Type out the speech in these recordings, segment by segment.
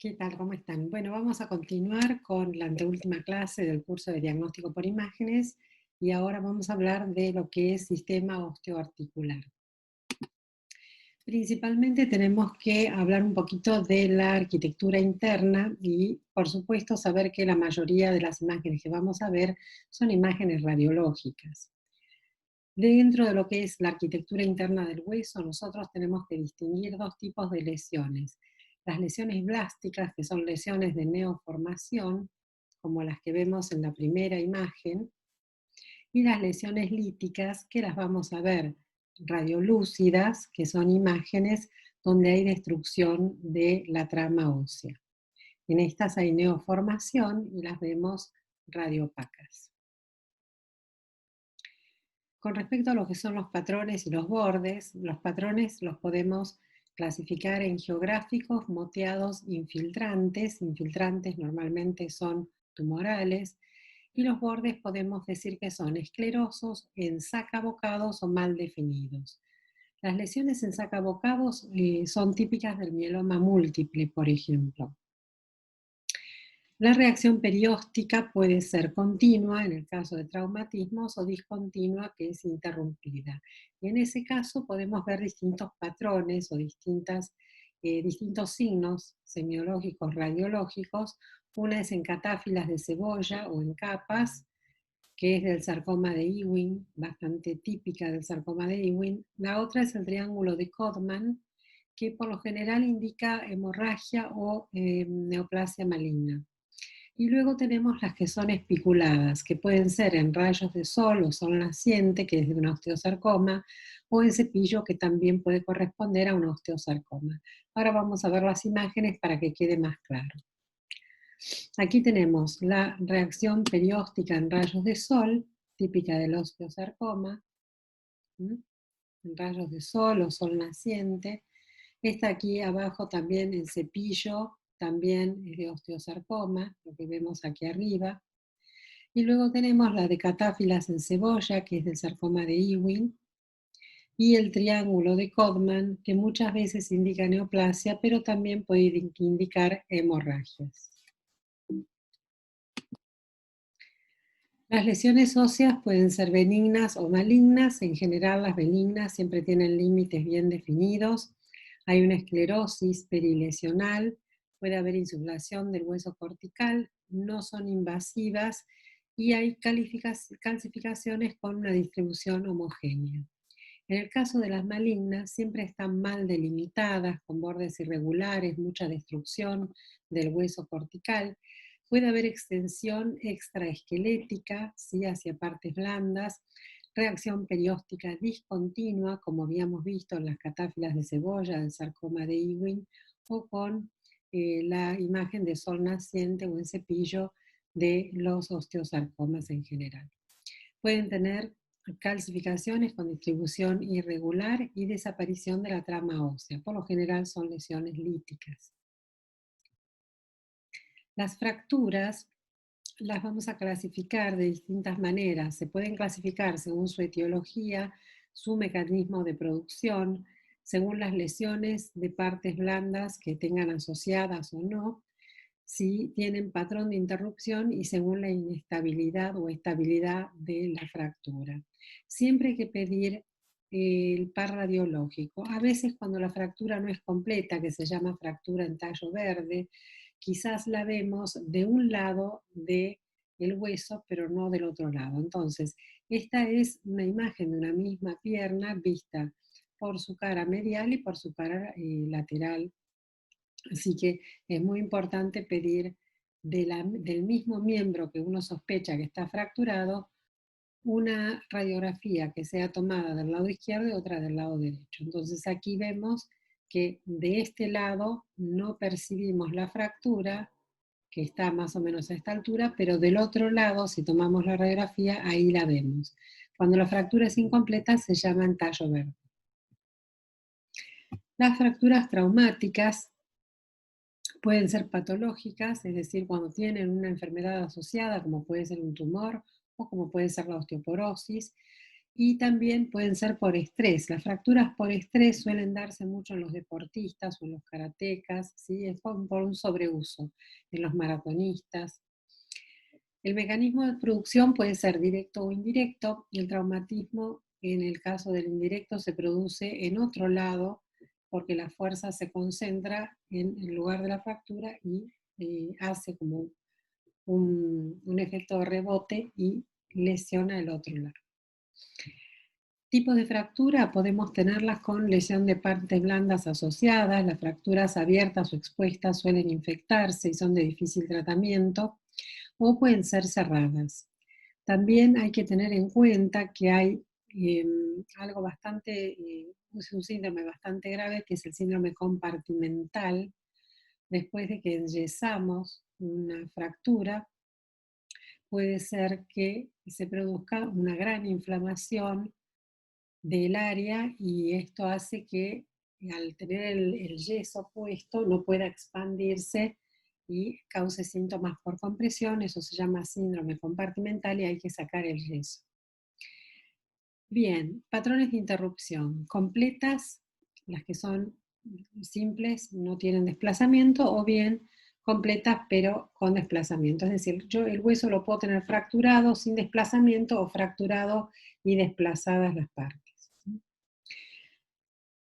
¿Qué tal? ¿Cómo están? Bueno, vamos a continuar con la anteúltima clase del curso de diagnóstico por imágenes y ahora vamos a hablar de lo que es sistema osteoarticular. Principalmente tenemos que hablar un poquito de la arquitectura interna y, por supuesto, saber que la mayoría de las imágenes que vamos a ver son imágenes radiológicas. Dentro de lo que es la arquitectura interna del hueso, nosotros tenemos que distinguir dos tipos de lesiones. Las lesiones blásticas, que son lesiones de neoformación, como las que vemos en la primera imagen, y las lesiones líticas, que las vamos a ver radiolúcidas, que son imágenes donde hay destrucción de la trama ósea. En estas hay neoformación y las vemos radiopacas. Con respecto a lo que son los patrones y los bordes, los patrones los podemos clasificar en geográficos, moteados, infiltrantes. Infiltrantes normalmente son tumorales. Y los bordes podemos decir que son esclerosos, ensacabocados o mal definidos. Las lesiones ensacabocados son típicas del mieloma múltiple, por ejemplo. La reacción perióstica puede ser continua en el caso de traumatismos o discontinua, que es interrumpida. Y en ese caso podemos ver distintos patrones o distintos signos semiológicos, radiológicos. Una es en catáfilas de cebolla o en capas, que es del sarcoma de Ewing, bastante típica del sarcoma de Ewing. La otra es el triángulo de Codman, que por lo general indica hemorragia o neoplasia maligna. Y luego tenemos las que son espiculadas, que pueden ser en rayos de sol o sol naciente, que es de un osteosarcoma, o en cepillo, que también puede corresponder a un osteosarcoma. Ahora vamos a ver las imágenes para que quede más claro. Aquí tenemos la reacción perióstica en rayos de sol, típica del osteosarcoma, en rayos de sol o sol naciente. Esta aquí abajo también en cepillo, también es de osteosarcoma, lo que vemos aquí arriba. Y luego tenemos la de catáfilas en cebolla, que es del sarcoma de Ewing, y el triángulo de Codman, que muchas veces indica neoplasia, pero también puede indicar hemorragias. Las lesiones óseas pueden ser benignas o malignas. En general, las benignas siempre tienen límites bien definidos. Hay una esclerosis perilesional, puede haber insuflación del hueso cortical, no son invasivas y hay calcificaciones con una distribución homogénea. En el caso de las malignas, siempre están mal delimitadas, con bordes irregulares, mucha destrucción del hueso cortical. Puede haber extensión extraesquelética, ¿sí?, hacia partes blandas, reacción perióstica discontinua, como habíamos visto en las catáfilas de cebolla, del sarcoma de Ewing, o con la imagen de sol naciente o en cepillo de los osteosarcomas en general. Pueden tener calcificaciones con distribución irregular y desaparición de la trama ósea. Por lo general son lesiones líticas. Las fracturas las vamos a clasificar de distintas maneras. Se pueden clasificar según su etiología, su mecanismo de producción, según las lesiones de partes blandas que tengan asociadas o no, si tienen patrón de interrupción y según la inestabilidad o estabilidad de la fractura. Siempre hay que pedir el par radiológico. A veces cuando la fractura no es completa, que se llama fractura en tallo verde, quizás la vemos de un lado del hueso, pero no del otro lado. Entonces, esta es una imagen de una misma pierna vista por su cara medial y por su cara lateral. Así que es muy importante pedir del mismo miembro que uno sospecha que está fracturado, una radiografía que sea tomada del lado izquierdo y otra del lado derecho. Entonces aquí vemos que de este lado no percibimos la fractura, que está más o menos a esta altura, pero del otro lado, si tomamos la radiografía, ahí la vemos. Cuando la fractura es incompleta, se llama tallo verde. Las fracturas traumáticas pueden ser patológicas, es decir, cuando tienen una enfermedad asociada, como puede ser un tumor o como puede ser la osteoporosis. Y también pueden ser por estrés. Las fracturas por estrés suelen darse mucho en los deportistas o en los karatecas, ¿sí? Es por un sobreuso, en los maratonistas. El mecanismo de producción puede ser directo o indirecto, y el traumatismo, en el caso del indirecto, se produce en otro lado porque la fuerza se concentra en el lugar de la fractura y hace como un efecto de rebote y lesiona el otro lado. Tipos de fractura podemos tenerlas con lesión de partes blandas asociadas. Las fracturas abiertas o expuestas suelen infectarse y son de difícil tratamiento, o pueden ser cerradas. También hay que tener en cuenta que hay algo bastante, es un síndrome bastante grave, que es el síndrome compartimental. Después de que enyesamos una fractura, puede ser que se produzca una gran inflamación del área, y esto hace que al tener el yeso puesto no pueda expandirse y cause síntomas por compresión. Eso se llama síndrome compartimental y hay que sacar el yeso. Bien, patrones de interrupción. Completas, las que son simples, no tienen desplazamiento, o bien completas pero con desplazamiento. Es decir, yo el hueso lo puedo tener fracturado sin desplazamiento o fracturado y desplazadas las partes.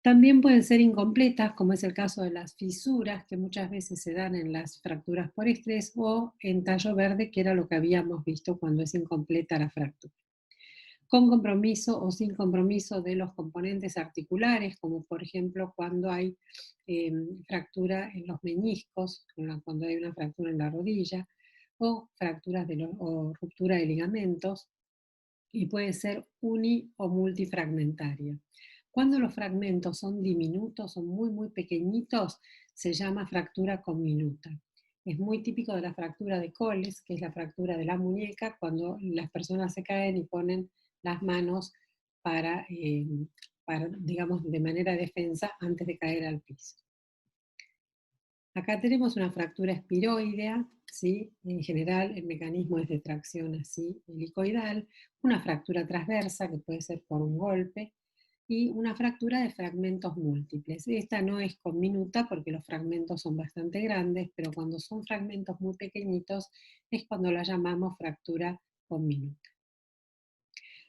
También pueden ser incompletas, como es el caso de las fisuras, que muchas veces se dan en las fracturas por estrés, o en tallo verde, que era lo que habíamos visto cuando es incompleta la fractura. Con compromiso o sin compromiso de los componentes articulares, como por ejemplo cuando hay fractura en los meniscos, cuando hay una fractura en la rodilla, o fracturas o ruptura de ligamentos, y puede ser uni o multifragmentaria. Cuando los fragmentos son diminutos, son muy, muy pequeñitos, se llama fractura comminuta. Es muy típico de la fractura de Colles, que es la fractura de la muñeca, cuando las personas se caen y ponen las manos para, digamos, de manera defensa antes de caer al piso. Acá tenemos una fractura espiroidea, ¿sí? En general el mecanismo es de tracción así helicoidal, una fractura transversa que puede ser por un golpe, y una fractura de fragmentos múltiples. Esta no es comminuta porque los fragmentos son bastante grandes, pero cuando son fragmentos muy pequeñitos es cuando la llamamos fractura comminuta.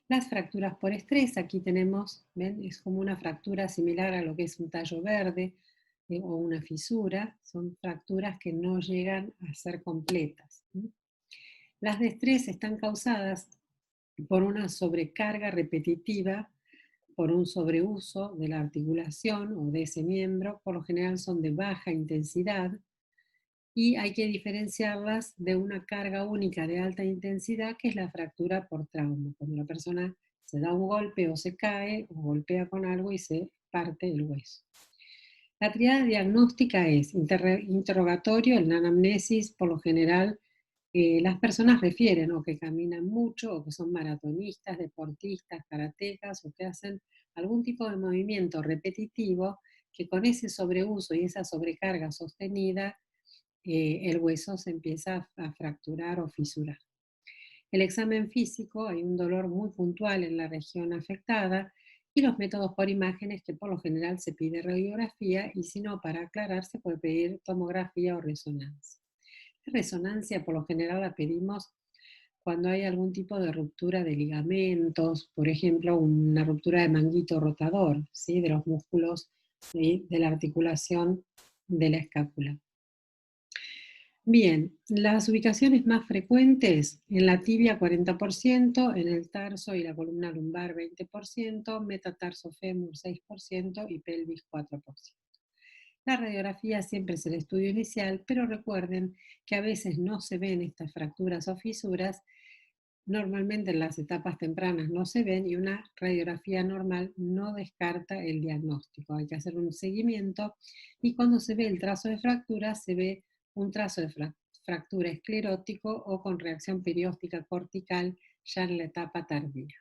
Las fracturas por estrés, aquí tenemos, ¿ven? Es como una fractura similar a lo que es un tallo verde o una fisura. Son fracturas que no llegan a ser completas. Las de estrés están causadas por una sobrecarga repetitiva, por un sobreuso de la articulación o de ese miembro. Por lo general son de baja intensidad, y hay que diferenciarlas de una carga única de alta intensidad, que es la fractura por trauma, cuando la persona se da un golpe o se cae o golpea con algo y se parte el hueso. La triada diagnóstica es interrogatorio, en la anamnesis. Por lo general las personas refieren o que caminan mucho, o que son maratonistas, deportistas, karatecas, o que hacen algún tipo de movimiento repetitivo, que con ese sobreuso y esa sobrecarga sostenida el hueso se empieza a fracturar o fisurar. El examen físico, hay un dolor muy puntual en la región afectada, y los métodos por imágenes, que por lo general se pide radiografía, y si no, para aclarar se puede pedir tomografía o resonancia. La resonancia por lo general la pedimos cuando hay algún tipo de ruptura de ligamentos, por ejemplo, una ruptura de manguito rotador, ¿sí? De los músculos, ¿sí? De la articulación de la escápula. Bien, las ubicaciones más frecuentes: en la tibia 40%, en el tarso y la columna lumbar 20%, metatarso-fémur 6% y pelvis 4%. La radiografía siempre es el estudio inicial, pero recuerden que a veces no se ven estas fracturas o fisuras. Normalmente en las etapas tempranas no se ven, y una radiografía normal no descarta el diagnóstico. Hay que hacer un seguimiento, y cuando se ve el trazo de fractura, se ve un trazo de fractura esclerótico o con reacción perióstica cortical ya en la etapa tardía.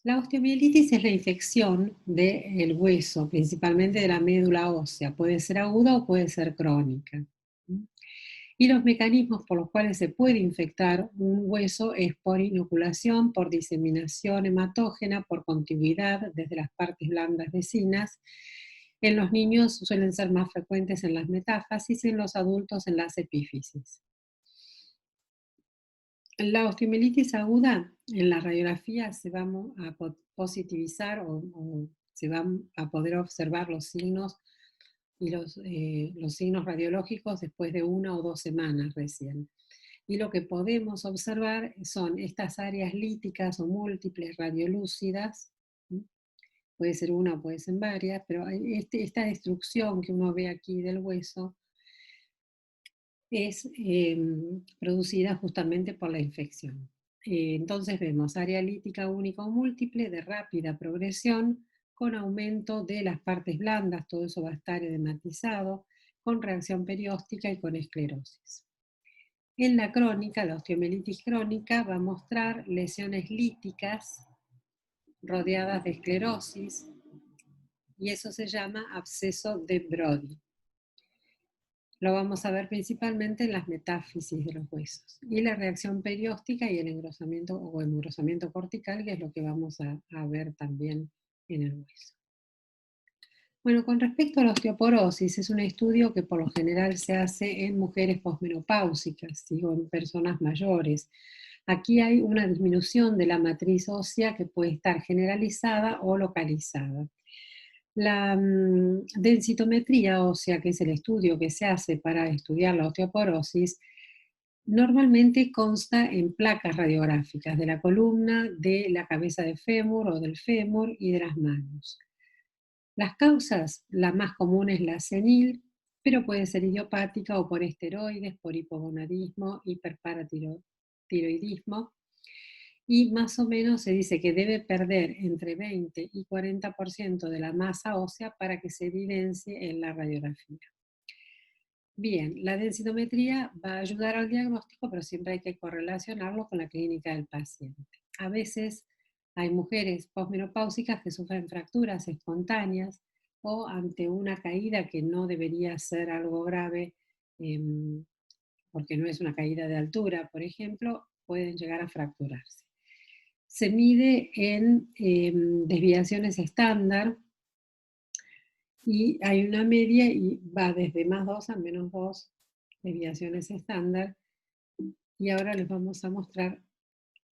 La osteomielitis es la infección del hueso, principalmente de la médula ósea. Puede ser aguda o puede ser crónica. Y los mecanismos por los cuales se puede infectar un hueso es por inoculación, por diseminación hematógena, por contigüidad desde las partes blandas vecinas. En los niños suelen ser más frecuentes en las metáfasis y en los adultos en las epífisis. La osteomielitis aguda, en la radiografía se va a positivizar o se van a poder observar los signos y los signos radiológicos después de 1 o 2 semanas recién. Y lo que podemos observar son estas áreas líticas o múltiples radiolúcidas, ¿m? Puede ser una o puede ser varias, pero esta destrucción que uno ve aquí del hueso es producida justamente por la infección. Entonces vemos área lítica única o múltiple de rápida progresión, con aumento de las partes blandas, todo eso va a estar edematizado, con reacción perióstica y con esclerosis. En la crónica, la osteomielitis crónica va a mostrar lesiones líticas rodeadas de esclerosis, y eso se llama absceso de Brody. Lo vamos a ver principalmente en las metáfisis de los huesos. Y la reacción perióstica y el engrosamiento o engrosamiento cortical, que es lo que vamos a ver también en el hueso. Bueno, con respecto a la osteoporosis, es un estudio que por lo general se hace en mujeres posmenopáusicas, o en personas mayores. Aquí hay una disminución de la matriz ósea que puede estar generalizada o localizada. La densitometría ósea, que es el estudio que se hace para estudiar la osteoporosis, normalmente consta en placas radiográficas de la columna, de la cabeza de fémur o del fémur y de las manos. Las causas, la más común es la senil, pero puede ser idiopática o por esteroides, por hipogonadismo, hiperparatiroidismo, y más o menos se dice que debe perder entre 20 y 40% de la masa ósea para que se evidencie en la radiografía. Bien, la densitometría va a ayudar al diagnóstico, pero siempre hay que correlacionarlo con la clínica del paciente. A veces hay mujeres posmenopáusicas que sufren fracturas espontáneas o ante una caída que no debería ser algo grave, porque no es una caída de altura, por ejemplo, pueden llegar a fracturarse. Se mide en desviaciones estándar y hay una media y va desde +2 a -2 desviaciones estándar. Y ahora les vamos a mostrar,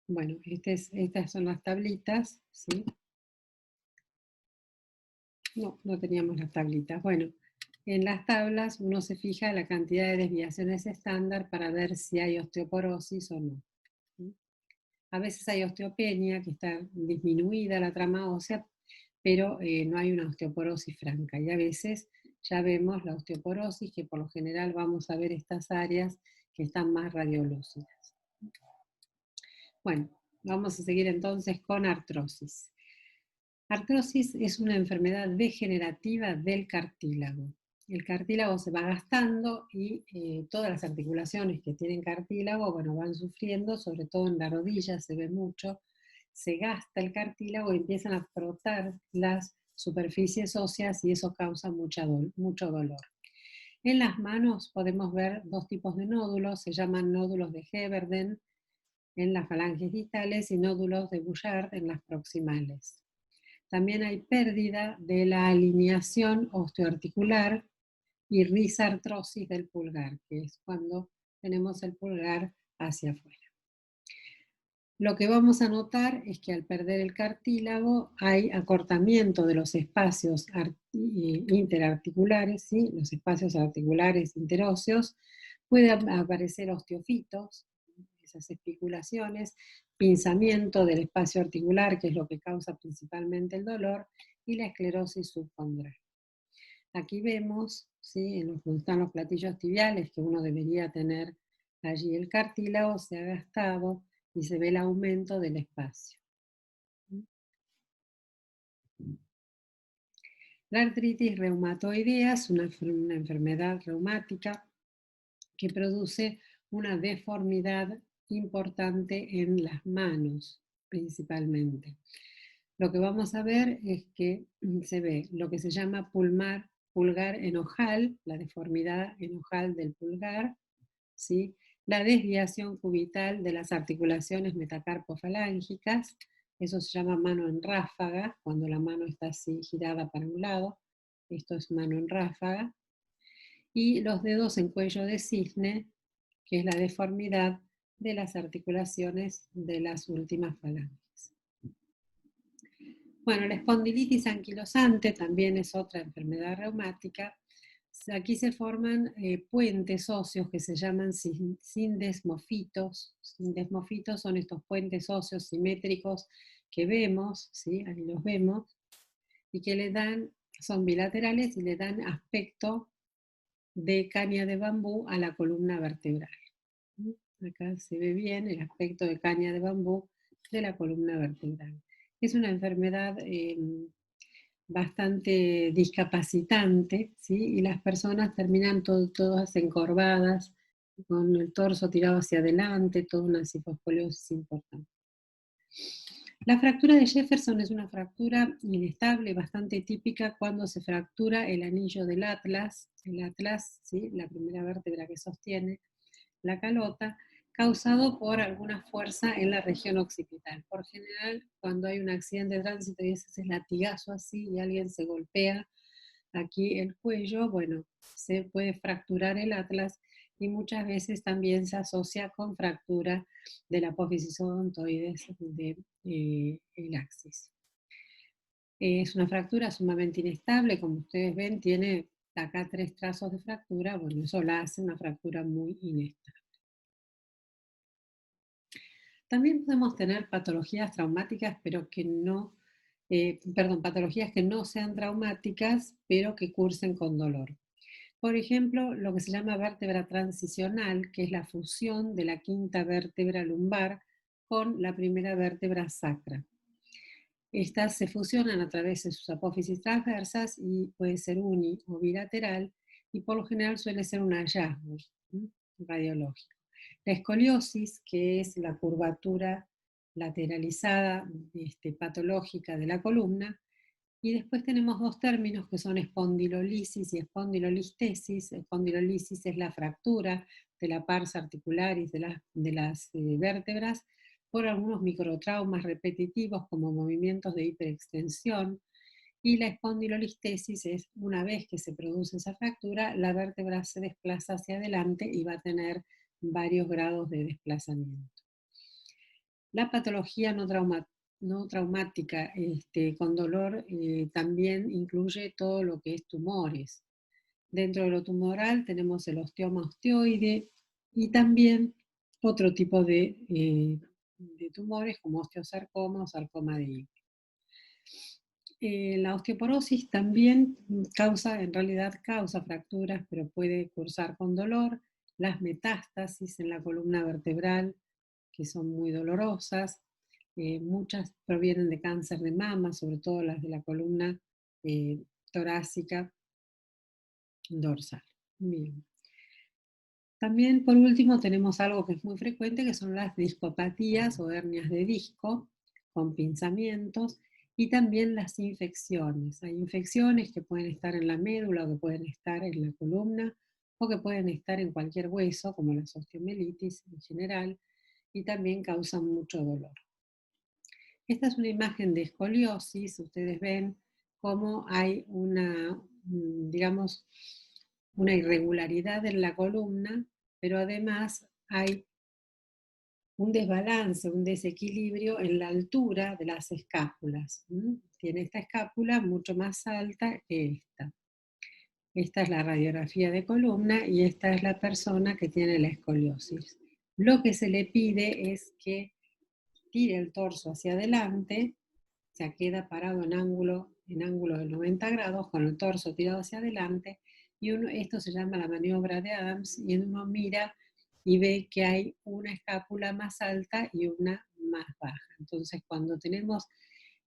bueno, estas son las tablitas, ¿sí? No teníamos las tablitas. Bueno, en las tablas uno se fija la cantidad de desviaciones estándar para ver si hay osteoporosis o no. ¿Sí? A veces hay osteopenia, que está disminuida la trama ósea, pero no hay una osteoporosis franca. Y a veces ya vemos la osteoporosis, que por lo general vamos a ver estas áreas que están más radiolúcidas. Bueno, vamos a seguir entonces con artrosis. Artrosis es una enfermedad degenerativa del cartílago. El cartílago se va gastando y todas las articulaciones que tienen cartílago, bueno, van sufriendo, sobre todo en la rodilla se ve mucho, se gasta el cartílago y empiezan a frotar las superficies óseas y eso causa mucho dolor. En las manos podemos ver dos tipos de nódulos, se llaman nódulos de Heberden en las falanges distales y nódulos de Bouchard en las proximales. También hay pérdida de la alineación osteoarticular y risartrosis del pulgar, que es cuando tenemos el pulgar hacia afuera. Lo que vamos a notar es que al perder el cartílago hay acortamiento de los espacios interarticulares, ¿sí? Los espacios articulares interóseos, puede aparecer osteofitos, esas espiculaciones, pinzamiento del espacio articular, que es lo que causa principalmente el dolor, y la esclerosis subcondral. Aquí vemos, ¿sí? En donde están los platillos tibiales, que uno debería tener allí el cartílago, se ha gastado y se ve el aumento del espacio. La artritis reumatoidea es una enfermedad reumática que produce una deformidad importante en las manos, principalmente. Lo que vamos a ver es que se ve lo que se llama pulgar enojal, la deformidad enojal del pulgar, ¿sí? La desviación cubital de las articulaciones metacarpofalángicas, eso se llama mano en ráfaga, cuando la mano está así girada para un lado, esto es mano en ráfaga, y los dedos en cuello de cisne, que es la deformidad de las articulaciones de las últimas falanges. Bueno, la espondilitis anquilosante también es otra enfermedad reumática. Aquí se forman puentes óseos que se llaman sindesmofitos. Sindesmofitos son estos puentes óseos simétricos que vemos, ¿sí? Ahí los vemos, y que le dan, son bilaterales y le dan aspecto de caña de bambú a la columna vertebral. Acá se ve bien el aspecto de caña de bambú de la columna vertebral. Es una enfermedad bastante discapacitante, ¿sí? Y las personas terminan todas encorvadas, con el torso tirado hacia adelante, toda una cifoscoliosis importante. La fractura de Jefferson es una fractura inestable, bastante típica cuando se fractura el anillo del atlas, el atlas, ¿sí? La primera vértebra que sostiene la calota, causado por alguna fuerza en la región occipital. Por general, cuando hay un accidente de tránsito y ese latigazo así y alguien se golpea aquí el cuello, bueno, se puede fracturar el atlas y muchas veces también se asocia con fractura de la apófisis odontoides del axis. Es una fractura sumamente inestable, como ustedes ven, tiene acá 3 trazos de fractura, bueno, eso la hace una fractura muy inestable. También podemos tener patologías traumáticas, pero que no, patologías que no sean traumáticas, pero que cursen con dolor. Por ejemplo, lo que se llama vértebra transicional, que es la fusión de la quinta vértebra lumbar con la primera vértebra sacra. Estas se fusionan a través de sus apófisis transversas y puede ser uni o bilateral, y por lo general suele ser un hallazgo radiológico. La escoliosis, que es la curvatura lateralizada patológica de la columna, y después tenemos 2 términos que son espondilolisis y espondilolistesis. Espondilolisis es la fractura de la pars articularis de las vértebras por algunos microtraumas repetitivos como movimientos de hiperextensión. Y la espondilolistesis es una vez que se produce esa fractura, la vértebra se desplaza hacia adelante y va a tener varios grados de desplazamiento. La patología no traumática con dolor también incluye todo lo que es tumores. Dentro de lo tumoral tenemos el osteoma osteoide y también otro tipo de tumores como osteosarcoma o sarcoma de Ewing. La osteoporosis también en realidad causa fracturas, pero puede cursar con dolor. Las metástasis en la columna vertebral, que son muy dolorosas. Muchas provienen de cáncer de mama, sobre todo las de la columna torácica dorsal. Bien. También, por último, tenemos algo que es muy frecuente, que son las discopatías o hernias de disco con pinzamientos y también las infecciones. Hay infecciones que pueden estar en la médula o que pueden estar en la columna o que pueden estar en cualquier hueso, como la osteomielitis en general, y también causan mucho dolor. Esta es una imagen de escoliosis. Ustedes ven cómo hay digamos, una irregularidad en la columna, pero además hay un desbalance, un desequilibrio en la altura de las escápulas. Tiene esta escápula mucho más alta que esta. Esta es la radiografía de columna y esta es la persona que tiene la escoliosis. Lo que se le pide es que tire el torso hacia adelante, o sea, queda parado en ángulo de 90 grados, con el torso tirado hacia adelante, y esto se llama la maniobra de Adams, y uno mira y ve que hay una escápula más alta y una más baja. Entonces, cuando tenemos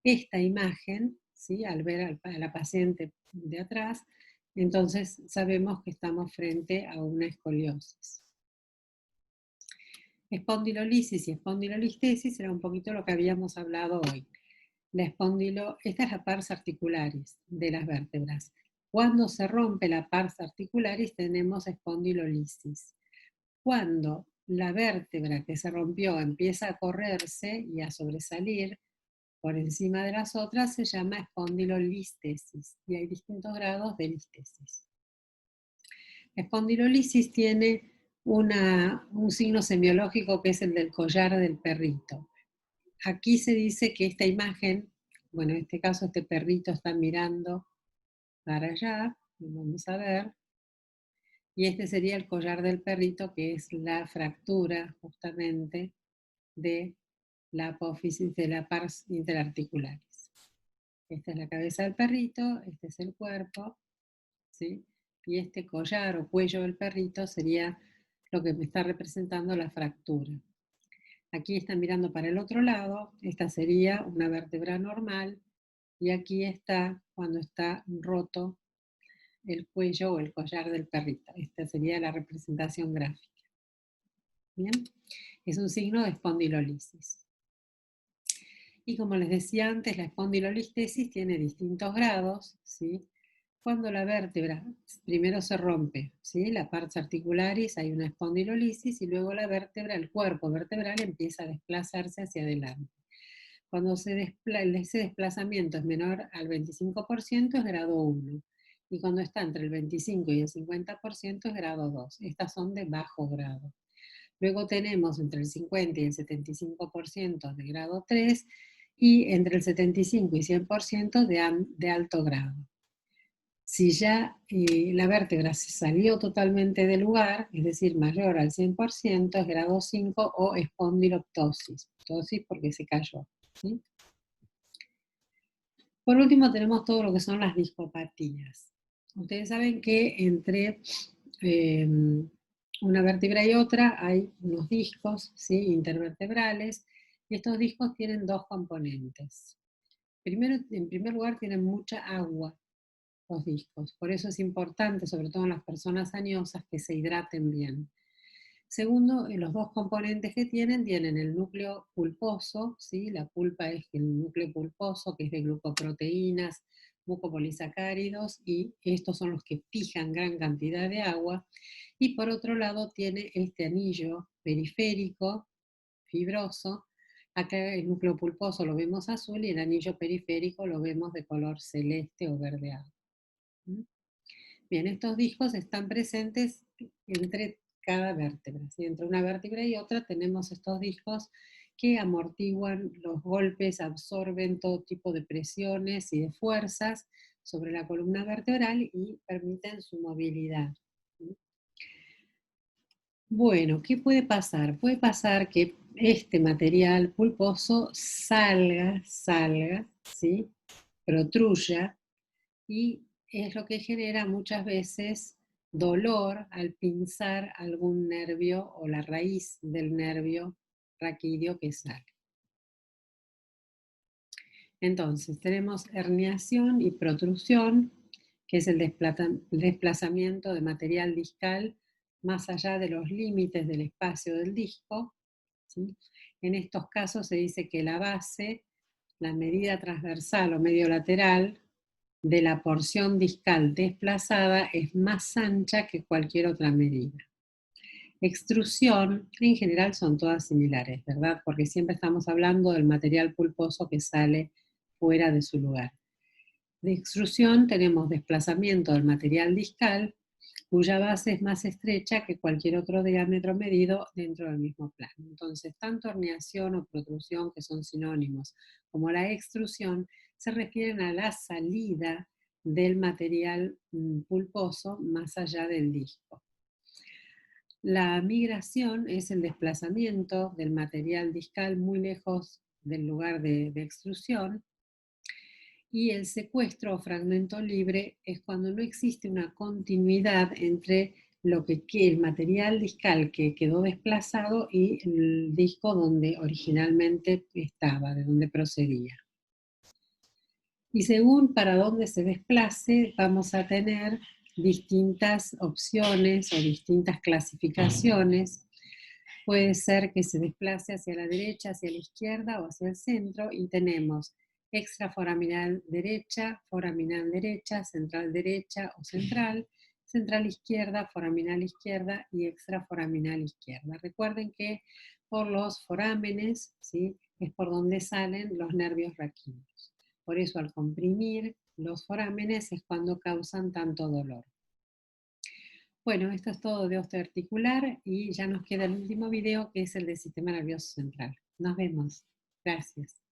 esta imagen, ¿sí? Al ver a la paciente de atrás, entonces sabemos que estamos frente a una escoliosis. Espondilolisis y espondilolistesis era un poquito lo que habíamos hablado hoy. Esta es la pars articularis de las vértebras. Cuando se rompe la pars articularis tenemos espondilolisis. Cuando la vértebra que se rompió empieza a correrse y a sobresalir por encima de las otras, se llama espondilolistesis, y hay distintos grados de listesis. La espondilolisis tiene un signo semiológico que es el del collar del perrito. Aquí se dice que esta imagen, bueno, en este caso este perrito está mirando para allá, vamos a ver, y este sería el collar del perrito, que es la fractura justamente de la apófisis de la pars interarticularis. Esta es la cabeza del perrito, este es el cuerpo, ¿sí? Y este collar o cuello del perrito sería lo que me está representando la fractura. Aquí está mirando para el otro lado, esta sería una vértebra normal, y aquí está cuando está roto el cuello o el collar del perrito. Esta sería la representación gráfica. Bien, es un signo de espondilolisis. Y como les decía antes, la espondilolistesis tiene distintos grados, ¿sí? Cuando la vértebra primero se rompe, ¿sí? La pars articularis, hay una espondilolisis, y luego la vértebra, el cuerpo vertebral empieza a desplazarse hacia adelante. Cuando ese desplazamiento es menor al 25% es grado 1, y cuando está entre el 25 y el 50% es grado 2. Estas son de bajo grado. Luego tenemos entre el 50 y el 75% de grado 3, y entre el 75 y 100% de alto grado. Si ya la vértebra se salió totalmente del lugar, es decir, mayor al 100%, es grado 5 o espondiloptosis. Ptosis porque se cayó, ¿sí? Por último tenemos todo lo que son las discopatías. Ustedes saben que entre una vértebra y otra hay unos discos, ¿sí? Intervertebrales, y estos discos tienen dos componentes. Primero, en primer lugar, tienen mucha agua los discos, por eso es importante, sobre todo en las personas añosas, que se hidraten bien. Segundo, los dos componentes que tienen el núcleo pulposo, ¿sí? La pulpa es el núcleo pulposo, que es de glucoproteínas, mucopolisacáridos, y estos son los que fijan gran cantidad de agua. Y por otro lado tiene este anillo periférico, fibroso. Acá el núcleo pulposo lo vemos azul y el anillo periférico lo vemos de color celeste o verdeado. Bien, estos discos están presentes entre cada vértebra, ¿sí? Entre una vértebra y otra tenemos estos discos que amortiguan los golpes, absorben todo tipo de presiones y de fuerzas sobre la columna vertebral y permiten su movilidad. Bueno, ¿qué puede pasar? Puede pasar que este material pulposo salga, ¿sí? Protruya, y es lo que genera muchas veces dolor al pinzar algún nervio o la raíz del nervio raquídeo que sale. Entonces, tenemos herniación y protrusión, que es el desplazamiento de material discal más allá de los límites del espacio del disco, ¿sí? En estos casos se dice que la base, la medida transversal o medio lateral de la porción discal desplazada, es más ancha que cualquier otra medida. Extrusión, en general son todas similares, ¿verdad? Porque siempre estamos hablando del material pulposo que sale fuera de su lugar. De extrusión tenemos desplazamiento del material discal, cuya base es más estrecha que cualquier otro diámetro medido dentro del mismo plano. Entonces, tanto herniación o protrusión, que son sinónimos, como la extrusión, se refieren a la salida del material pulposo más allá del disco. La migración es el desplazamiento del material discal muy lejos del lugar de extrusión, y el secuestro o fragmento libre es cuando no existe una continuidad entre el material discal que quedó desplazado y el disco donde originalmente estaba, de donde procedía. Y según para dónde se desplace, vamos a tener distintas opciones o distintas clasificaciones. Puede ser que se desplace hacia la derecha, hacia la izquierda o hacia el centro, y tenemos extraforaminal derecha, foraminal derecha, central derecha o central, central izquierda, foraminal izquierda y extraforaminal izquierda. Recuerden que por los forámenes, ¿sí?, es por donde salen los nervios raquídeos. Por eso al comprimir los forámenes es cuando causan tanto dolor. Bueno, esto es todo de osteoarticular y ya nos queda el último video que es el del sistema nervioso central. Nos vemos. Gracias.